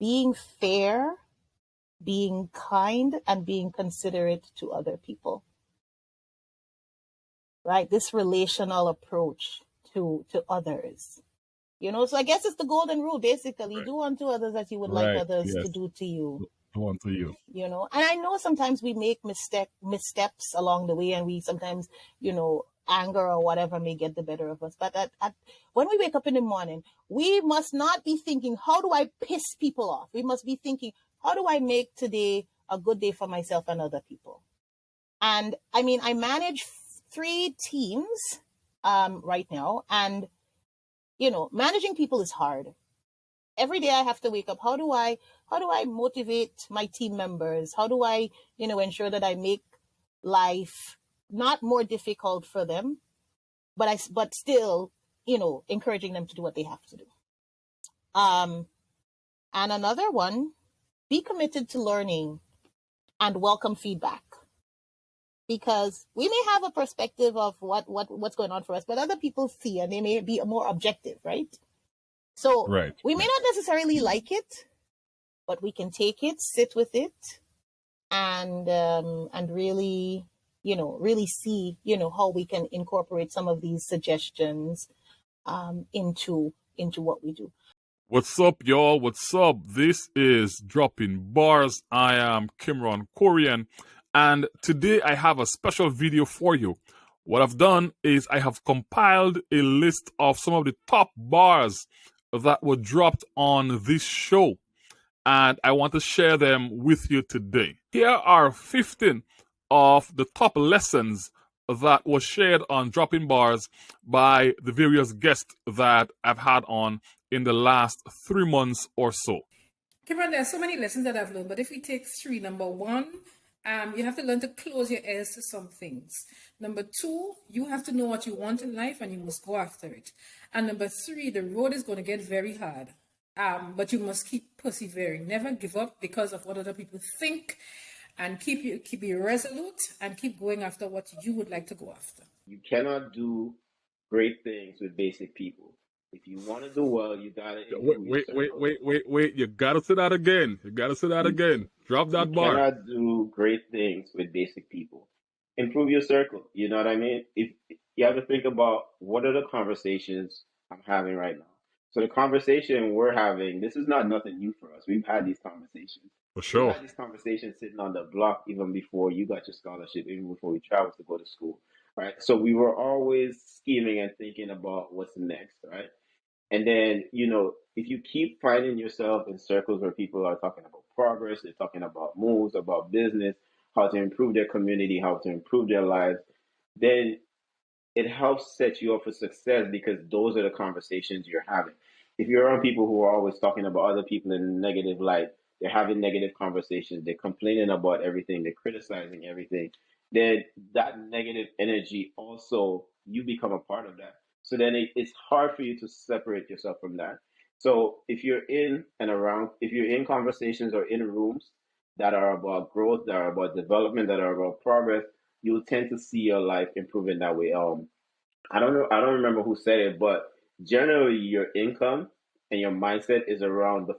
being fair, being kind, and being considerate to other people. Right? This relational approach to others. So I guess it's the golden rule, basically. Right. Do unto others as you would like Right. others Yes. to do to you. Do unto you. And I know sometimes we make missteps along the way, and we sometimes, anger or whatever may get the better of us. But when we wake up in the morning, we must not be thinking, how do I piss people off? We must be thinking, how do I make today a good day for myself and other people? And I mean, I manage 3 teams right now, and managing people is hard. Every day I have to wake up. How do I motivate my team members? How do I, ensure that I make life not more difficult for them, but still, encouraging them to do what they have to do. And another one, be committed to learning and welcome feedback. Because we may have a perspective of what's going on for us, but other people see, and they may be more objective, right? So Right. we may not necessarily like it, but we can take it, sit with it, and really, really see, how we can incorporate some of these suggestions into what we do. What's up, y'all? What's up? This is Dropping Bars. I am Kimron Corion, and today I have a special video for you. What I've done is I have compiled a list of some of the top bars that were dropped on this show, and I want to share them with you today. Here are 15 of the top lessons that were shared on Dropping Bars by the various guests that I've had on in the last 3 months or so. Kimron, there are so many lessons that I've learned, but if we take 3, number 1, you have to learn to close your ears to some things. Number 2, you have to know what you want in life and you must go after it. And number 3, the road is going to get very hard, but you must keep persevering. Never give up because of what other people think, and keep you resolute and keep going after what you would like to go after. You cannot do great things with basic people. If you want to do well, you gotta Wait. You gotta say that again. Drop that bar. You cannot do great things with basic people. Improve your circle. You know what I mean? If you have to think about what are the conversations I'm having right now. So the conversation we're having, this is not nothing new for us. We've had these conversations. For sure. We've had these conversations sitting on the block even before you got your scholarship, even before we traveled to go to school. Right. So we were always scheming and thinking about what's next, right? And then, if you keep finding yourself in circles where people are talking about progress, they're talking about moves, about business, how to improve their community, how to improve their lives, then it helps set you up for success because those are the conversations you're having. If you're around people who are always talking about other people in a negative light, they're having negative conversations, they're complaining about everything, they're criticizing everything, then that negative energy also, you become a part of that. So then it's hard for you to separate yourself from that. So if you're if you're in conversations or in rooms that are about growth, that are about development, that are about progress, you'll tend to see your life improving that way. I don't know, I don't remember who said it, but generally your income and your mindset is around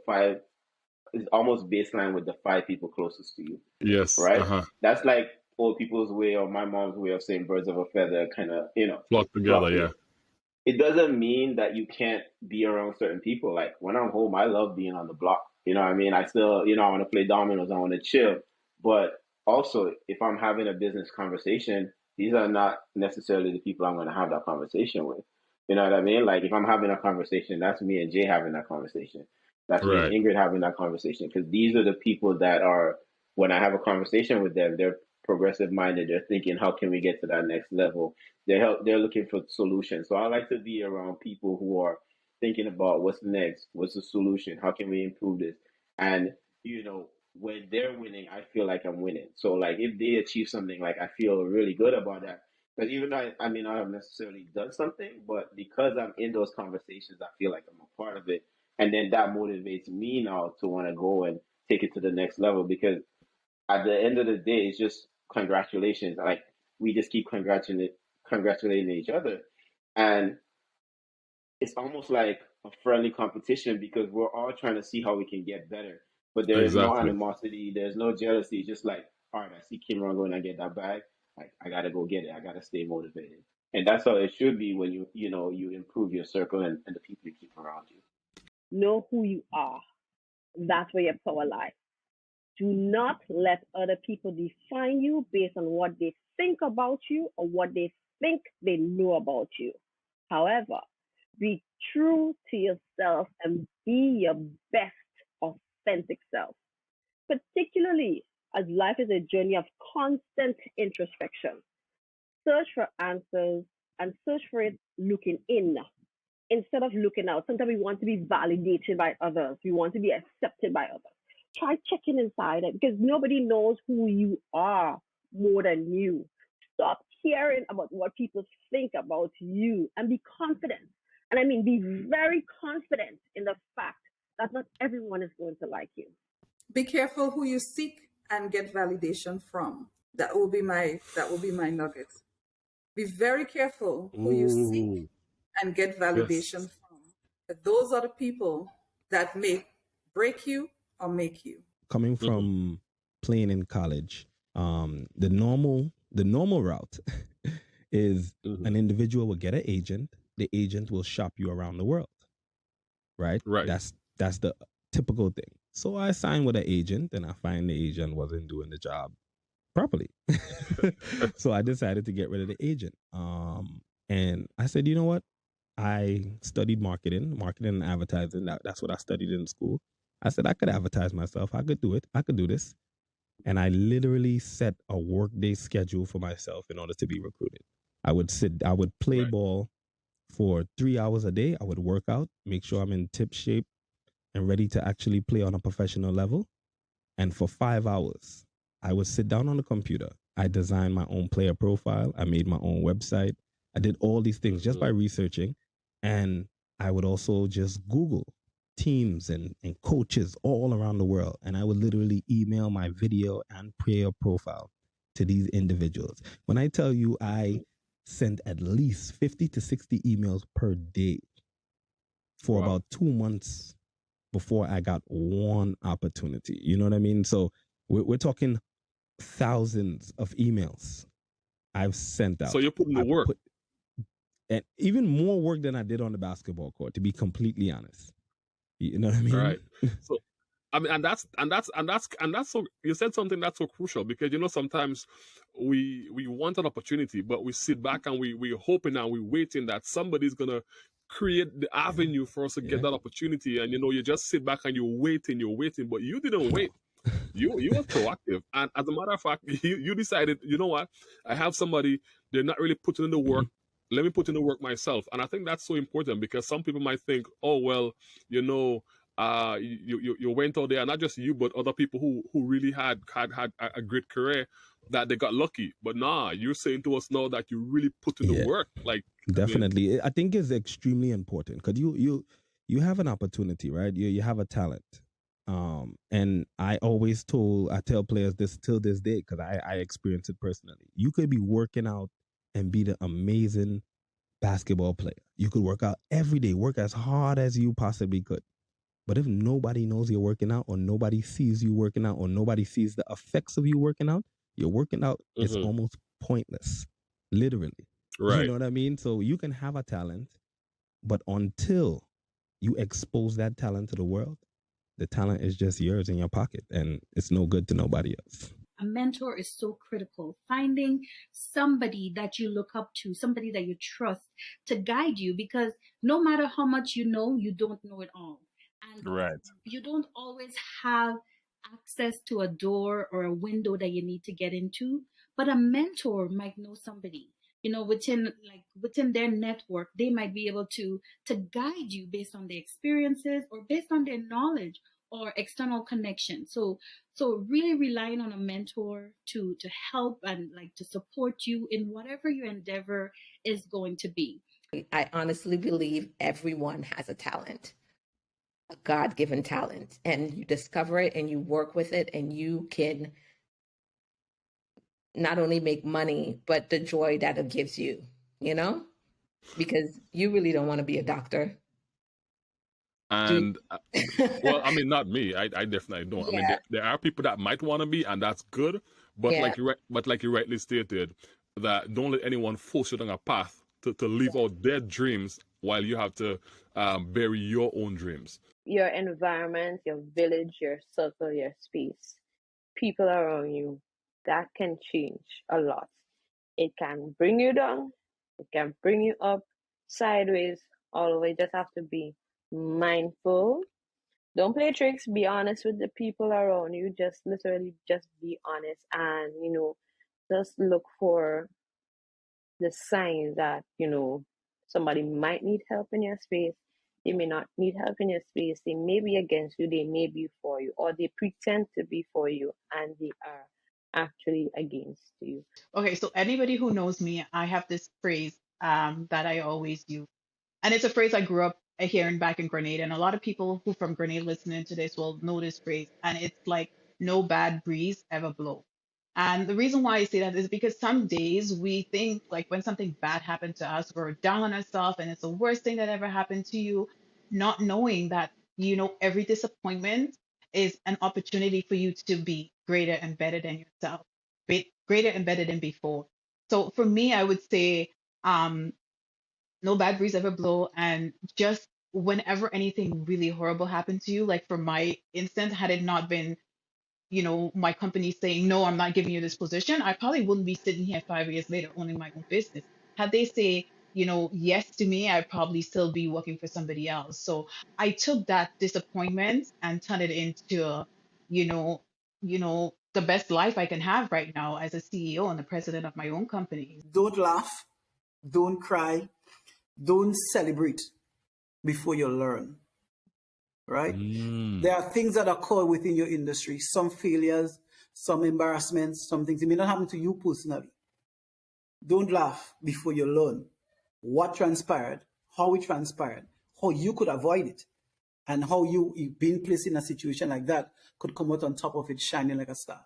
is almost baseline with the 5 people closest to you. Yes. Right? That's like old people's way or my mom's way of saying birds of a feather kind of, flock together, yeah. It doesn't mean that you can't be around certain people. Like when I'm home, I love being on the block. You know what I mean? I still, I want to play dominoes, I want to chill. But also, if I'm having a business conversation, these are not necessarily the people I'm going to have that conversation with. You know what I mean? Like if I'm having a conversation, that's me and Jay having that conversation. That's me and Ingrid having that conversation. Because these are the people that are, when I have a conversation with them, they're progressive minded. They're thinking, how can we get to that next level? They're looking for solutions. So I like to be around people who are thinking about what's next, what's the solution, how can we improve this? And when they're winning, I feel like I'm winning. So like if they achieve something, like I feel really good about that. But even though I may not have necessarily done something, but because I'm in those conversations, I feel like I'm a part of it. And then that motivates me now to want to go and take it to the next level because at the end of the day, it's just congratulations. Like we just keep congratulating each other. And it's almost like a friendly competition because we're all trying to see how we can get better. But there is no Exactly. animosity, there's no jealousy. It's just like, all right, I see Kimron going to get that bag. I gotta go get it. I gotta stay motivated. And that's how it should be when you improve your circle and the people you keep around you. Know who you are. That's where your power lies. Do not let other people define you based on what they think about you or what they think they know about you. However, be true to yourself and be your best authentic self, particularly as life is a journey of constant introspection. Search for answers and search for it looking in instead of looking out. Sometimes we want to be validated by others, we want to be accepted by others. Try checking inside it because nobody knows who you are more than you. Stop caring about what people think about you and be confident. And I mean, be very confident in the fact that not everyone is going to like you. Be careful who you seek and get validation from. That will be my nugget. Be very careful who you seek Ooh, and get validation yes. from. Those are the people that break you or make you. Coming Hmm. from playing in college, the normal route is Hmm. an individual will get an agent. The agent will shop you around the world, right? Right. That's the typical thing. So I signed with an agent, and I find the agent wasn't doing the job properly. So I decided to get rid of the agent. And I said, you know what? I studied marketing and advertising. That's what I studied in school. I said I could advertise myself. I could do it. I could do this. And I literally set a workday schedule for myself in order to be recruited. I would play Right. ball for 3 hours a day. I would work out, make sure I'm in tip shape and ready to actually play on a professional level. And for 5 hours, I would sit down on the computer. I designed my own player profile. I made my own website. I did all these things just by researching. And I would also just Google teams and coaches all around the world. And I would literally email my video and player profile to these individuals. When I tell you I sent at least 50 to 60 emails per day for Wow. about 2 months before I got one opportunity. You know what I mean? So we're talking thousands of emails I've sent So out. you're putting the I work. put and even more work than I did on the basketball court, to be completely honest. You know what I mean? Right. So I mean, and that's so you said something that's so crucial because sometimes we want an opportunity, but we sit back and we're hoping and we're waiting that somebody's gonna create the avenue for us to get Yeah. that opportunity, and you just sit back and you're waiting, but you didn't wait. You was proactive, and as a matter of fact, you decided, you know what, I have somebody, they're not really putting in the work. Mhm. Let me put in the work myself, and I think that's so important because some people might think, oh well, you went out there, and not just you, but other people who really had a great career that they got lucky. But nah, you're saying to us now that you really put in the Yeah, work. Like, I mean, definitely. I think it's extremely important because you have an opportunity, right? You have a talent. And I tell players this till this day because I experienced it personally. You could be working out and be the amazing basketball player. You could work out every day, work as hard as you possibly could. But if nobody knows you're working out, or nobody sees you working out, or nobody sees the effects of you working out, your working out is mhm, almost pointless, literally. You right. know what I mean? So you can have a talent, but until you expose that talent to the world, the talent is just yours in your pocket and it's no good to nobody else. A mentor is so critical. Finding somebody that you look up to, somebody that you trust to guide you, because no matter how much you know, you don't know it all. And Right. you don't always have access to a door or a window that you need to get into, but a mentor might know somebody. Within their network, they might be able to guide you based on their experiences or based on their knowledge or external connection. So really relying on a mentor to help and like to support you in whatever your endeavor is going to be. I honestly believe everyone has a talent, a God given talent, and you discover it and you work with it, and you can not only make money, but the joy that it gives you, because you really don't want to be a doctor. And well, I mean, not me. I definitely don't. I mean, Yeah. there are people that might want to be, and that's good. But Yeah. like you rightly stated, that don't let anyone force you down a path to live out their dreams while you have to bury your own dreams. Your environment, your village, your circle, your space, people around you, that can change a lot. It can bring you down, it can bring you up, sideways, all the way. Just have to be mindful. Don't play tricks. Be honest with the people around you. Just literally just be honest, and just look for the signs that somebody might need help in your space. They may not need help in your space. They may be against you. They may be for you, or they pretend to be for you, and they are actually against you. Okay, so anybody who knows me, I have this phrase that I always use. And it's a phrase I grew up hearing back in Grenada. And a lot of people who from Grenada listening to this will know this phrase. And it's like, no bad breeze ever blow. And the reason why I say that is because some days we think like when something bad happened to us, we're down on ourselves and it's the worst thing that ever happened to you, not knowing that, every disappointment is an opportunity for you to be greater and better than yourself, greater and better than before. So for me, I would say, no bad breeze ever blow, and just whenever anything really horrible happened to you, like for my instance, had it not been my company saying no, I'm not giving you this position, I probably wouldn't be sitting here 5 years later owning my own business. Had they say yes to me, I'd probably still be working for somebody else. So I took that disappointment and turned it into you know the best life I can have right now as a CEO and the president of my own company. Don't laugh, don't cry, don't celebrate before you learn, right? There are things that occur within your industry, some failures, some embarrassments, some things. It may not happen to you personally. Don't laugh before you learn what transpired, how it transpired, how you could avoid it, and how you being placed in a situation like that could come out on top of it shining like a star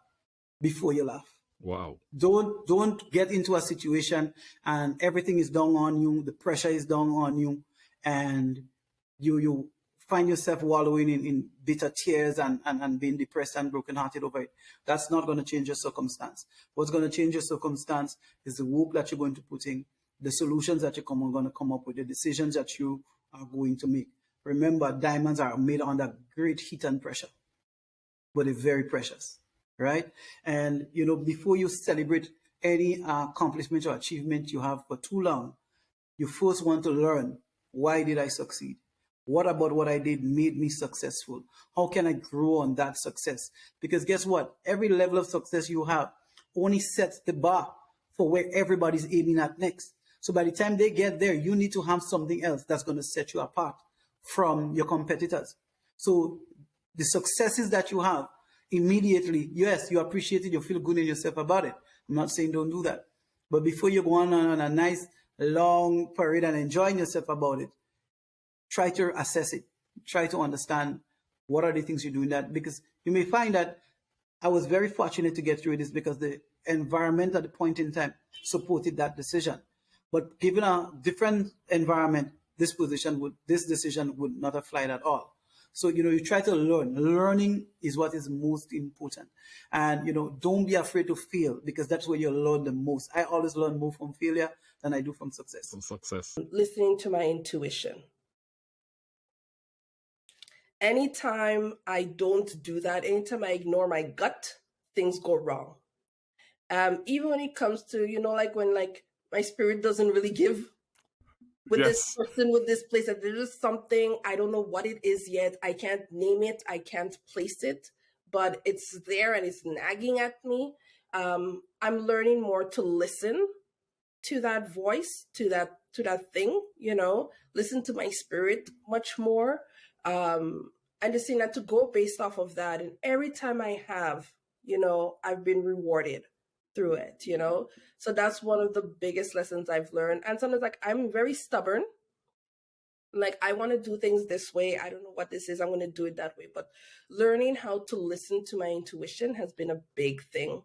before you laugh. Wow. Don't get into a situation and everything is down on you, the pressure is down on you, and you find yourself wallowing in bitter tears and being depressed and brokenhearted over it. That's not going to change your circumstance. What's going to change your circumstance is the work that you're going to put in, the solutions that you're going to come up with, the decisions that you are going to make. Remember, diamonds are made under great heat and pressure, but they're very precious, right? And, before you celebrate any accomplishment or achievement you have for too long, you first want to learn, why did I succeed? What about what I did made me successful? How can I grow on that success? Because guess what? Every level of success you have only sets the bar for where everybody's aiming at next. So by the time they get there, you need to have something else that's going to set you apart from your competitors. So the successes that you have immediately, yes, you appreciate it, you feel good in yourself about it. I'm not saying don't do that. But before you go on a nice long parade and enjoying yourself about it, try to assess it. Try to understand what are the things you're doing that, because you may find that I was very fortunate to get through this because the environment at the point in time supported that decision. But given a different environment, this decision would not have flied at all. So, you try to learn. Learning is what is most important. And, don't be afraid to fail, because that's where you learn the most. I always learn more from failure than I do from success. Listening to my intuition. Anytime I don't do that, anytime I ignore my gut, things go wrong. Even when it comes to, like when my spirit doesn't really give with this person, with this place, that there is something, I don't know what it is yet. I can't name it. I can't place it, but it's there and it's nagging at me. I'm learning more to listen to that voice, to that thing, listen to my spirit much more. And just saying that to go based off of that. And every time I have, I've been rewarded through it, So that's one of the biggest lessons I've learned. And sometimes I'm very stubborn. I want to do things this way. I don't know what this is. I'm going to do it that way. But learning how to listen to my intuition has been a big thing